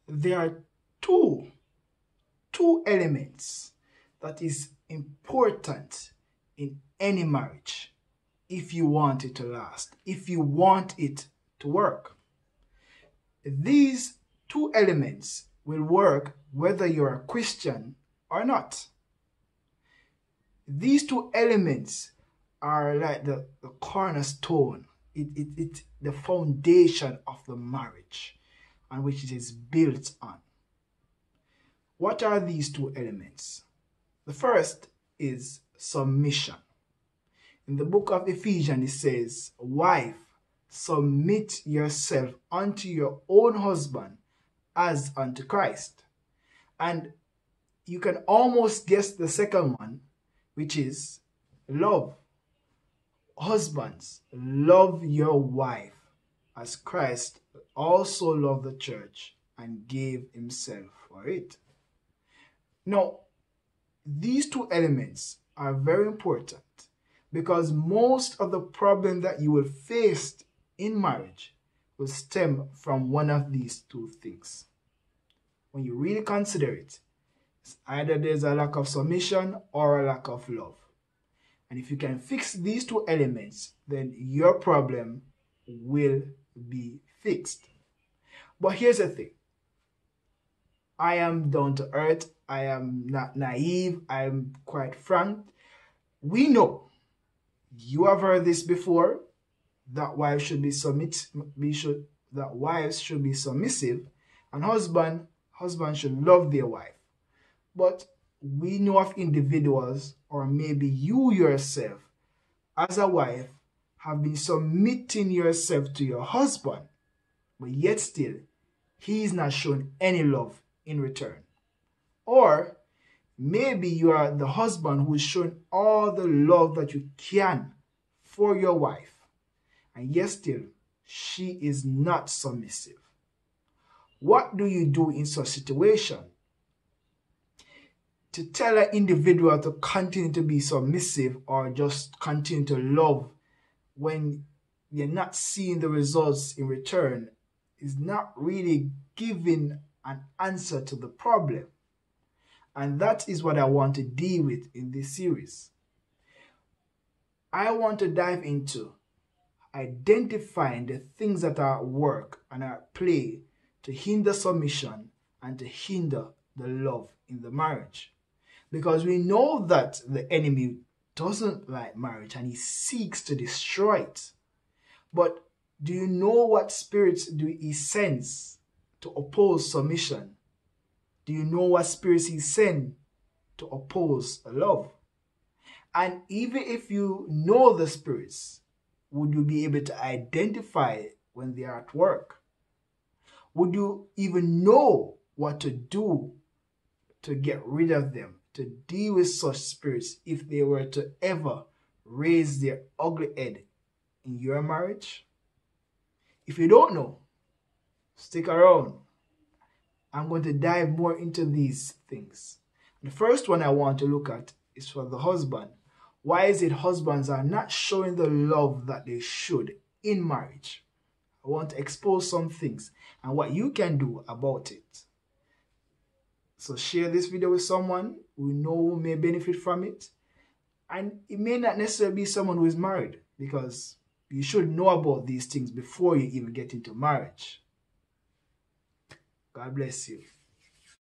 there are two elements that is important in any marriage if you want it to last, if you want it to work. These two elements will work whether you're a Christian or not. These two elements are like the cornerstone, the foundation of the marriage on which it is built on. What are these two elements? The first is submission. In the book of Ephesians, it says, "Wife, submit yourself unto your own husband as unto Christ." And you can almost guess the second one, which is love. Husbands, love your wife as Christ also loved the church and gave himself for it. Now, these two elements are very important because most of the problem that you will face in marriage will stem from one of these two things. When you really consider it, it's either there's a lack of submission or a lack of love. And if you can fix these two elements, then your problem will be fixed. But here's the thing. I am down to earth. I am not naive. I am quite frank. We know, you have heard this before, that wives should be submissive, and husbands should love their wife. But we know of individuals, or maybe you yourself, as a wife, have been submitting yourself to your husband, but yet still, he is not showing any love in return. Or maybe you are the husband who is showing all the love that you can for your wife, and yet still, she is not submissive. What do you do in such situation? To tell an individual to continue to be submissive or just continue to love when you're not seeing the results in return is not really giving an answer to the problem. And that is what I want to deal with in this series. I want to dive into identifying the things that are at work and are at play to hinder submission and to hinder the love in the marriage. Because we know that the enemy doesn't like marriage and he seeks to destroy it. But do you know what spirits do he sends to oppose submission? Do you know what spirits he sends to oppose love? And even if you know the spirits, would you be able to identify when they are at work? Would you even know what to do to get rid of them, to deal with such spirits if they were to ever raise their ugly head in your marriage? If you don't know, stick around. I'm going to dive more into these things. The first one I want to look at is for the husband. Why is it husbands are not showing the love that they should in marriage? I want to expose some things and what you can do about it. So share this video with someone who you know may benefit from it. And it may not necessarily be someone who is married, because you should know about these things before you even get into marriage. God bless you.